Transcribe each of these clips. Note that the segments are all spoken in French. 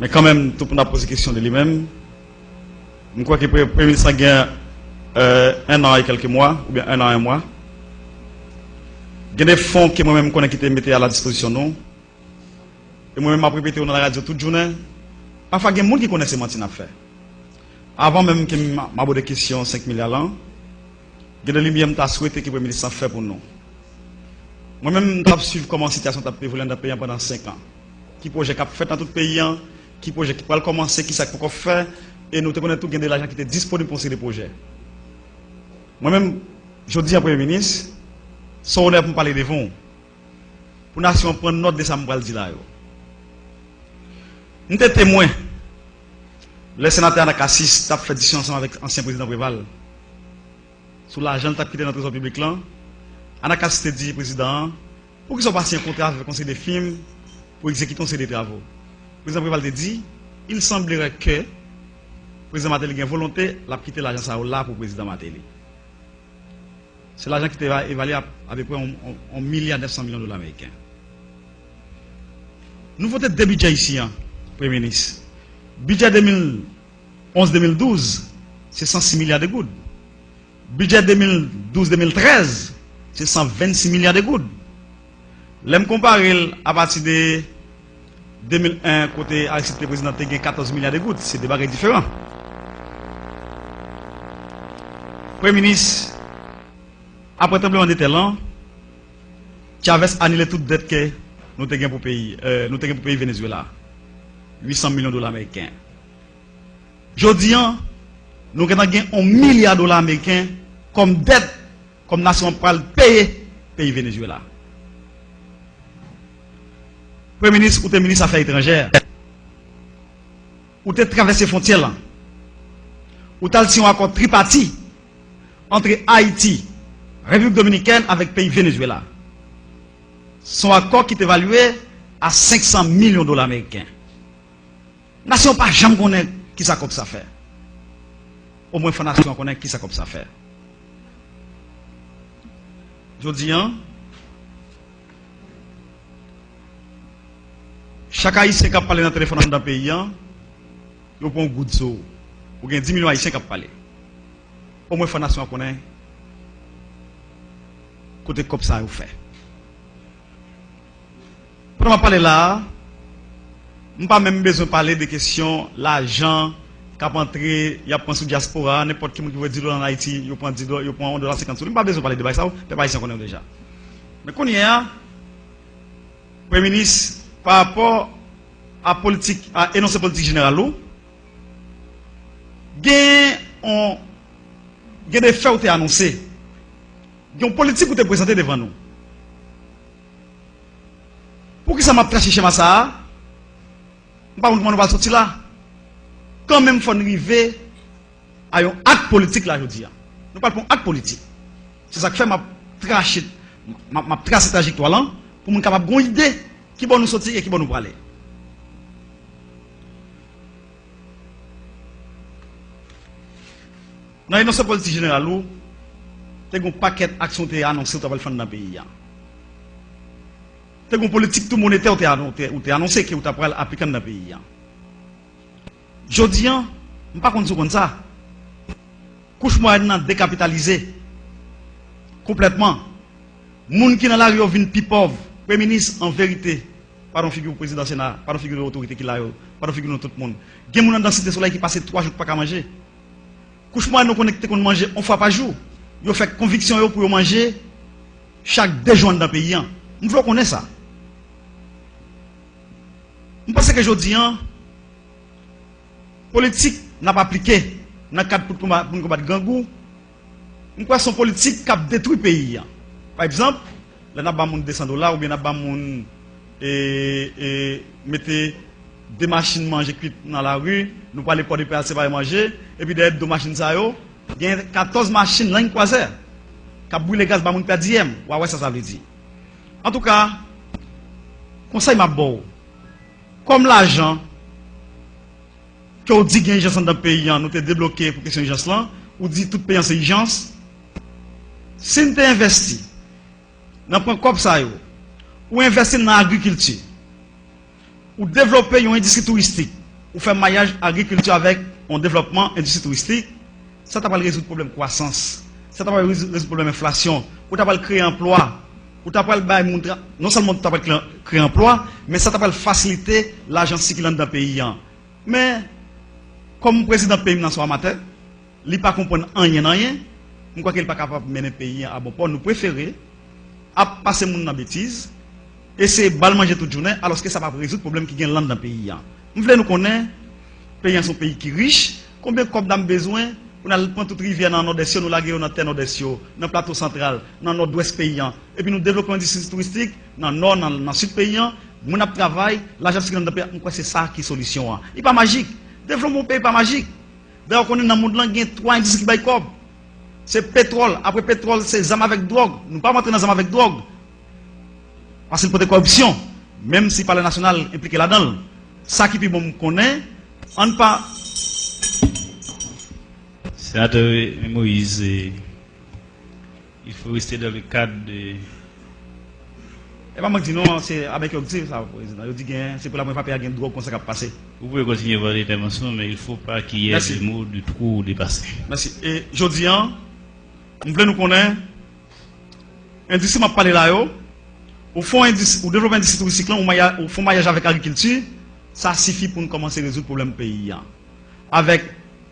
Mais quand même, tout le monde a posé question de lui-même. Je crois que le Premier ministre a gagné 1 an et quelques mois, ou bien 1 an et un mois. Il y a des fonds que moi-même connais qui étaient mis à la disposition nous. Et moi-même, je répété dans la radio toute journée. Parfois, il y a des gens qui connaissent ce que faire. Avant même que je m'aborde des questions 5 milliards l'an, il y a des gens qui ont souhaité que le Premier ministre fait pour nous. Moi-même, je suivre comment la situation a évolué dans le pays pendant 5 ans. Qui projet qui a fait dans tout le pays, qui projet qui peut commencer, qui ça qu'on faire, et nous connaissons tout de l'argent qui était disponible pour ces projets. Moi-même, je dis à Premier ministre, son honneur pour parler devant, pour la nation prendre note de ça, je dire là. Nous sommes témoins. Le sénateur Anakassis a fait discussion ensemble avec l'ancien président Préval. Sur l'argent qui a quitté dans le trésor public là. Anakassis a dit, président, pour qu'ils soient passés un contrat avec le conseil des films, pour exécuter le conseil des travaux. Le président Préval a dit, il semblerait que le président Matéli a une volonté de quitter l'argent là pour le président Matéli. C'est l'argent qui était évalué à peu près 1,9 milliard $ américains. Nous votons deux budgets ici, Premier ministre. Budget 2011-2012, c'est 106 milliards de gouttes. Budget 2012-2013, c'est 126 milliards de gouttes. L'aime comparer à partir de 2001, côté Aristide président, il y a 14 milliards de gouttes. C'est des bagages différents. Premier ministre, après le tremblement de terre, Chavez a annulé toute dette que nous avons pour le pays Venezuela. 800 millions de dollars américains. Aujourd'hui, nous avons gagné $1 milliard américains comme dette, comme nation pour payer le pays Venezuela. Premier ministre ou le ministre des Affaires étrangères, ou tu traversé les frontières, ou tu as un accord tripartite entre Haïti, République dominicaine avec le pays Venezuela. Son accord qui est évalué à $500 millions américains. Nation pas jamais connaît qui ça comme ça fait. Au moins la nation connaît qui ça comme ça fait. Je dis chaque haïtien qui a parlé dans le téléphone dans le pays, il prend un goût de saut. Ou il y a 10 millions haïtiens qui ont parlé. Au moins la nation connaît côté comme ça vous fait. Pour parler là, je n'ai pas même besoin de parler des questions, l'argent, qui a entré, il y a pensé diaspora, n'importe qui veut dire en Haïti, il prend $10, il prend $1.50. Je n'ai pas besoin de parler de ça, les Haïtiens connaissent déjà. Mais quand il y a, Premier ministre, par rapport à politique, à énoncer politique générale, il y a des faits qui sont annoncés. Il y a une politique qui est présentée devant nous. Pour qui ça m'a traché chez moi ça? Je ne sais pas comment on va sortir là. Quand même, il faut arriver à un acte politique là, je dis. Nous parlons d'un acte politique. C'est ça qui fait ma tracé cette trajectoire là, pour nous capable d'avoir une idée qui va nous sortir et qui va nous parler. Dans l'énoncé politique générale, il y a un paquet d'actions qui sont annoncées dans le pays. Il y a une politique tout monétaire qui est annoncée qui est appliquée dans le pays. Je dis, je ne sais pas comme ça. Couche moyenne décapitalisée. Complètement. Les gens qui sont dans la rue viennent plus pauvres. Premier ministre, en vérité, pas de figure président Sénat, pas de figure de l'autorité qui est là, pas de figure de tout le monde. Il y a des gens dans la cité soleil qui passent 3 jours pas manger. Couche moyenne nous connectés qu'on mange une fois par jour. Ils ont fait conviction pour manger chaque 2 jours dans le pays. Nous voulons connaître ça. Je pense que je dis, politique n'a pas appliqué dans le cadre pour combattre gangou. Je crois que son politique qui a détruit le pays. Par exemple, là, nous avons $200 ou bien nous avons mettez des machines manger dans la rue, nous parlons pas de PLC pour manger, et puis derrière 2 machines, il y a 14 machines là, qui ont brûlé le gaz, pour per diem. Ouais, ça veut dire. En tout cas, conseil m'a beau. Comme l'argent que vous dites qu'il y a une urgence dans le pays, nous avons débloqué pour question urgence là, ou dit tout pays c'est urgence. Si nous avons investi dans un point comme ça, ou investi dans l'agriculture, ou développer une industrie touristique, ou faire maillage agriculture avec un développement industrie touristique, ça t'a pas résoudre le problème de croissance, ça t'a pas résoudre le problème d'inflation, ou t'as pas créer emploi, ou t'as pas non seulement t'as pas créer emploi, mais ça t'a pas faciliter l'argent circulant dans le pays. Mais comme président du pays dans son amateur, il ne pas comprendre rien, je crois qu'il n'est pas capable de mener le pays à bon port. Nous préférons passer mon dans bêtise et c'est bal manger toute journée alors que ça va résoudre le problème qui gagne dans le pays. Nous voulons nous connaître, le pays est un pays qui est riche, combien de nous avons besoin pour nous prendre toute rivière dans le nord-est, nous la dans le terre nord-est, dans le plateau central, dans le nord-ouest paysan, et puis nous développons une industrie touristique dans le nord, dans le sud paysan, nous avons travail, l'argent qui est dans le pays, c'est ça qui est la solution. Il n'est pas magique. Développement pays n'est pas magique. D'ailleurs, on est dans le monde, il y a 3 indices qui baillent comme. C'est pétrole. Après pétrole, c'est zam avec drogue. Nous ne pas rentrer dans zam avec drogue. Parce qu'il faut des corruption. Même si par le national impliqué là-dedans. Ça qui est bon connaît, on ne pas. Sénateur Moïse, il faut rester dans le cadre de. Et pas moi qui dis non, c'est avec eux ça, président. Je dis que c'est pour la première fois qu'il y a une drogue comme ça qui a passé. Vous pouvez continuer votre intervention, mais il ne faut pas qu'il y ait des mots de trop dépassés. Merci. Et je dis, nous voulons nous connaître. L'industrie m'a parlé là, au fond, au développement industrie touristique, au fond, maillage avec l'agriculture, ça suffit pour nous commencer à résoudre le problème du pays. Avec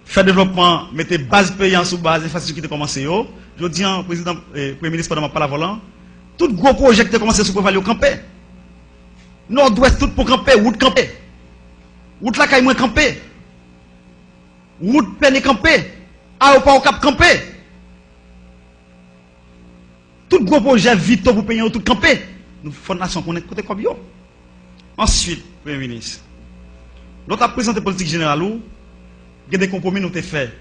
faire développement, mettre base paysan sous base, infrastructure qui a commencé. Je dis, président, premier ministre, pendant ma parole volant, tout gros projet qui a commencé sur pour aller au camper. Nord-ouest, tout pour camper, route camper. Route la caille moins camper. Route peine camper. Aéroport au cap camper. Tout gros projet vite pour payer tout camper. Nous fondation qu'on est côté comme yo. Ensuite, Premier ministre, nous avons présenté politique générale où il y a des compromis nous avons fait.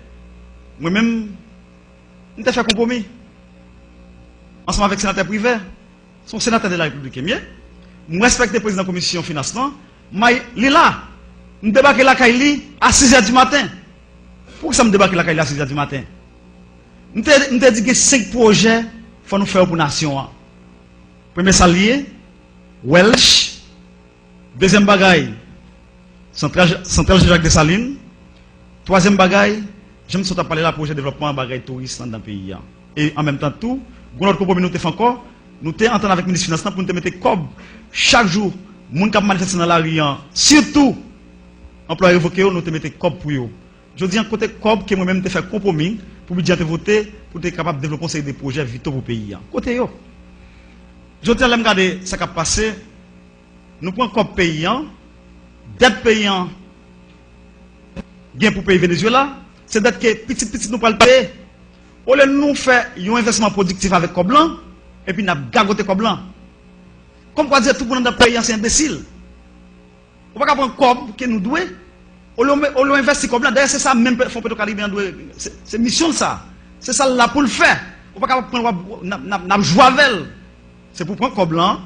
Moi-même, nous avons fait compromis. Ensemble avec le sénateur privé, son sénateur de la République est mieux. Nous respectons le président de la commission financement. Mais il est là. Nous débarquons la Kaili à 6h du matin. Pourquoi ça me débarque la Kaili à 6h du matin? Nous avons dit que 5 projets il faut nous faire pour la nation. Premier salier, Welsh. Deuxième bagaille, Centrale Jacques Dessalines. Troisième bagaille, je me suis parlé de la projet de développement bagaille touriste dans le pays. Et en même temps, tout, notre compromis nous fait encore, nous sommes en train avec le ministre des Finances pour nous mettre cob chaque jour, les gens qui manifestent dans la rue, surtout, employés révoqués, nous te mettons cob pour eux. Je dis en côté cob que moi-même te fait compromis pour budget voter, pour être capable de développer des projets vitaux pour le pays. Côté yo. Je dis à regarder ce qui a passé, nous prenons cob paysan, dette paysan, gain pour payer Venezuela, c'est dette que petit nous pas le payer. Au lieu de nous faire un investissement productif avec cob blanc, et puis nous avons gagoté cob blanc. Comme quoi dire tout le monde dans le pays, c'est imbécile. On ne peut pas prendre cob que nous devons. On l'a investi comme là. D'ailleurs, c'est ça même Fonds Petro-Caribéen. C'est mission ça. C'est ça là pour le faire. On ne peut pas prendre joavel. C'est pour prendre comme là,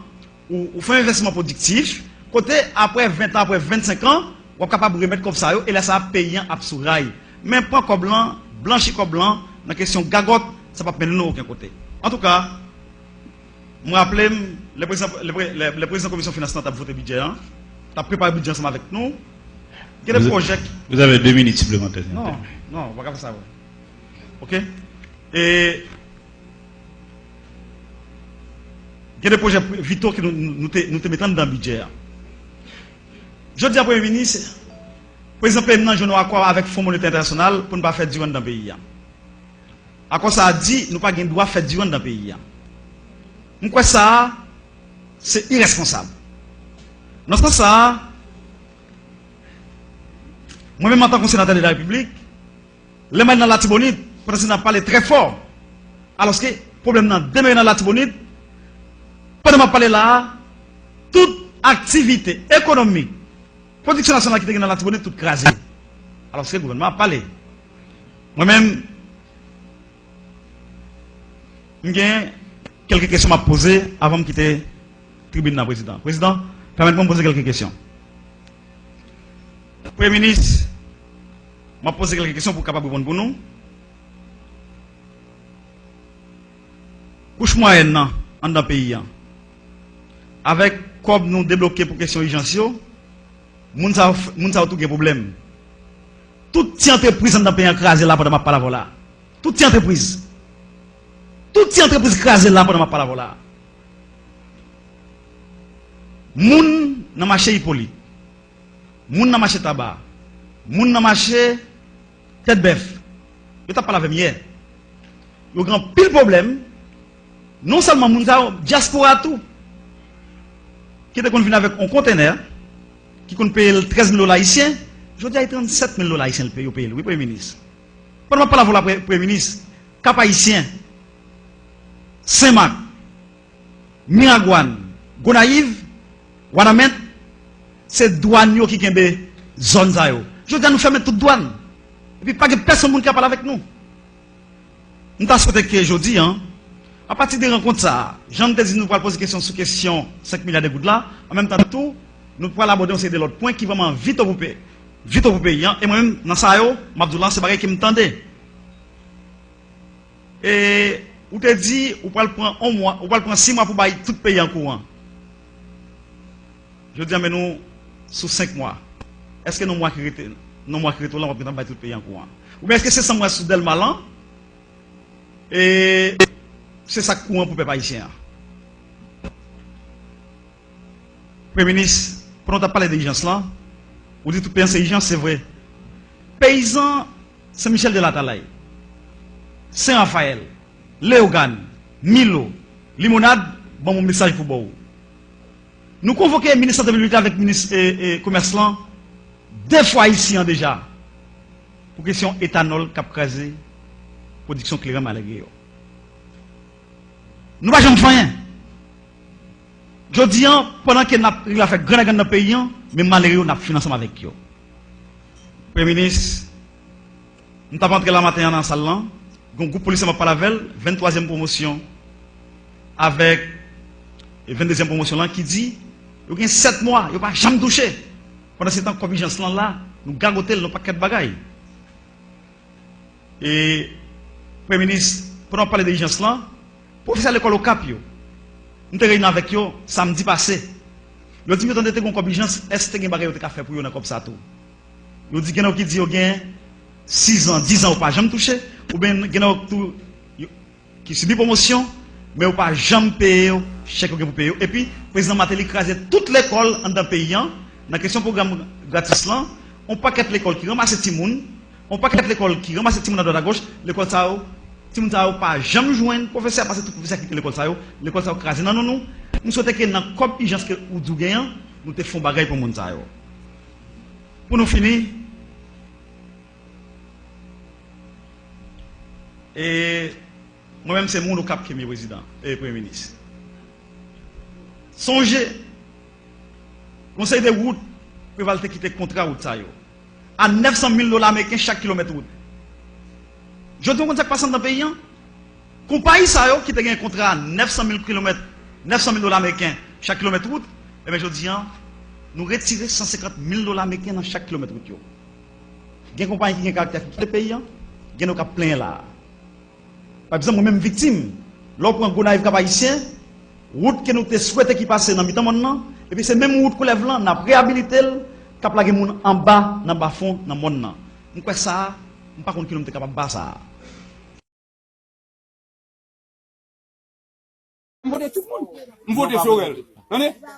ou faire un investissement productif. Côté, après 20 ans, après 25 ans, on est capable de remettre comme ça et là, ça va payer un absourail. Mais prendre comme blanc, blanchir comme blanc, dans la question gagote, ça ne va pas mener aucun côté. En tout cas, je me rappelle, le président de la commission financière a voté le budget, a préparé le budget ensemble avec nous. Il y a des projets. Vous avez 2 minutes supplémentaires. Non, on va pas faire ça. Ok? Et il y a des projets vitaux que nous te mettons dans le budget. Je dis à Premier ministre, par exemple, maintenant, je n'ai accord avec le Fonds monétaire international pour ne pas faire du dans le pays. À quoi ça a dit, nous n'avons pas le droit de faire du dans le pays. Pourquoi ça, c'est irresponsable. Dans ce sens, moi-même en tant que sénateur de la République, les mains dans la Tibonite, le président a parlé très fort. Alors que le problème dans la Latibonite, pendant que je parle là, toute activité économique, production nationale qui est dans la Latibonite, toute crasée. Alors que le gouvernement a parlé. Moi-même, j'ai quelques questions à poser avant de quitter la tribune du président. Président, permettez-moi de poser quelques questions. Premier ministre, m'a posé quelques questions pour capable répondre pour nous. Couche moyenne dans le pays, avec comme nous débloquer pour question urgence, moun sa tout gen problème. Toute entreprise dans le pays écrasé là pendant ma parole là. Toute entreprise écrasé là pendant ma parole là. Moun dans marché Hippolyte. Moun dans marché tabac. Moun dans marché tête bœuf. Je t'ai parlé avec hier. Il y a un grand pile problème. Non seulement moun sa diaspora tout. Qui était venu avec un conteneur qui compte payer 13 000 $ haïtiens. Je dis à 37 000 $ haïtiens le pays au pays. Oui, Premier ministre. Pendant que je parle avec le Premier ministre, Cap Haïtien, Saint-Marc, Miragouane, Gonaïve, Wanamet, c'est douane qui ont des zones. Je dis à nous fermer toute douane. Et puis pas que personne qui parle avec nous. Nous avons souhaité que aujourd'hui, à partir des rencontres, Jean te dit nous allons poser question sur question 5 milliards de gouttes là. En même temps, tout, nous pourrons aborder aussi de l'autre point qui vraiment vite au pays. Vite au pays. Et moi-même, dans ça, Mabdoulan, c'est pareil qui me tendait. Et vous te dit, vous pouvez prendre 1 mois, vous pouvez prendre 6 mois pour bailler tout le pays en courant. Je dis, mais nous, sous 5 mois, est-ce que nous mois qui restent là, on va prendre tout le pays en courant? Ou bien est-ce que c'est 100 mois sous Delmalan? Et c'est ça courant pour les peuple haïtien. Premier ministre, pour nous parler d'exigence là, vous dites tout pays c'est exigence, c'est vrai. Paysan, Saint-Michel de la Talaye, Saint-Raphaël, Léogane, Milo, Limonade, bon mon message pour vous. Nous convoquons le ministre de l'Unité avec le ministre et commerce là, 2 fois ici déjà, pour question éthanol cap crasé, production clairement malgré. Nous ne pouvons jamais faire rien. Je dis, pendant qu'il a fait grand dans le pays, mais malgré nous avons financé avec eux. Premier ministre, nous avons entré la matin dans la salle, un groupe policier m'a parlé avec 23e promotion, avec 22e promotion là, qui dit, il y a 7 mois, il n'y a pas jamais touché. Pendant ce temps, comme vigilance là, nous gagotons nos paquets de bagailles. Et, Premier ministre, pendant parler de vigilance là, professeur de l'école au Cap, nous avons réuni avec eux samedi passé. Ils ont dit que nous avons une contingence, est-ce que vous avez fait pour eux comme ça tout? Ils ont dit que qui dit qu'ils ont 6 ans, 10 ans, ou pas jamais touché, ou bien qui subit promotion, mais ou pas jamais payé, chèque pour payer. Et puis, le président Matéli crasé toute l'école dans le pays, dans la question du programme gratis là, on paquet l'école qui ramasse les gens, on paquet l'école qui ramasse les gens à droite à gauche, l'école ça si nous n'avons pas jamais joindre professeur parce que tout professeur qui l'école ça crasé non nous souhaitons que dans comme urgence que nous gagnons nous te font bagaille pour moun ça pour nous finir et moi-même c'est mon cap qui est président et premier ministre songez conseil de route prévaut quitter contrat route ça à 900 000 $ américains chaque kilomètre route. Je dis qu'on passe dans le pays. Compagnie ça qui a un contrat à 900 000 km, 900 000 $ américains chaque kilomètre route. Et bien je dis, nous retirons 150 000 $ américains dans chaque kilomètre route. Il y a une compagnie qui a un caractère qui est le pays. Il y a un plein là. Par exemple, moi-même victime, lorsqu'on prend Gonaïve Cap Haïtien, route que nous souhaitons qui passe dans le temps maintenant, et puis c'est même route qu'on lève là, on a réhabilité, cap la moun en bas, dans le bas fond, dans le monde. Nous quoi ça, nous pas contre qui nous sommes capables de faire ça. Mvote tout le monde. Mvote Sorel.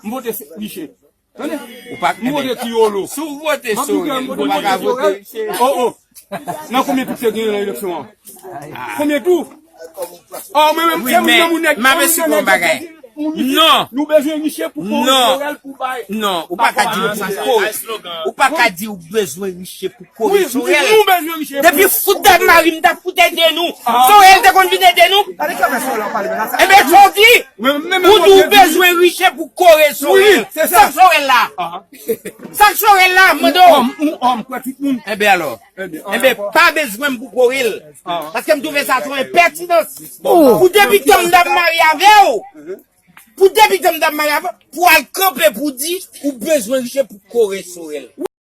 Mvote Richer. Mvote Tiolo. Sous vote Sorel. Oh. Non, combien tout c'est gagné dans l'élection? Combien tout? Oh, mais même ma monsieur Bombagay. Non. Nous besoin riche pour Sorel pour bail. Non, ou pas qu'à dire ou pas qu'à dire ou besoin riche pour oui, Sorel. Nous besoin riche. Depuis foutre de Marie, m'ta foutre de nous. Sorel te convient de nous. Eh ben, on dit, ou besoin riche pour Corée Sorel. C'est ça. Sorel là. Ça Sorel là, Homme, quoi, tout le monde. Eh bien alors. Eh bien, pas besoin pour Corée. Parce que me trouve ça trop impertinent. Pour débuter m'dame Marie avec vous. Pour débuter m'dame Marie avec pour aller camper pour dire ou besoin riche pour Corée Sorel.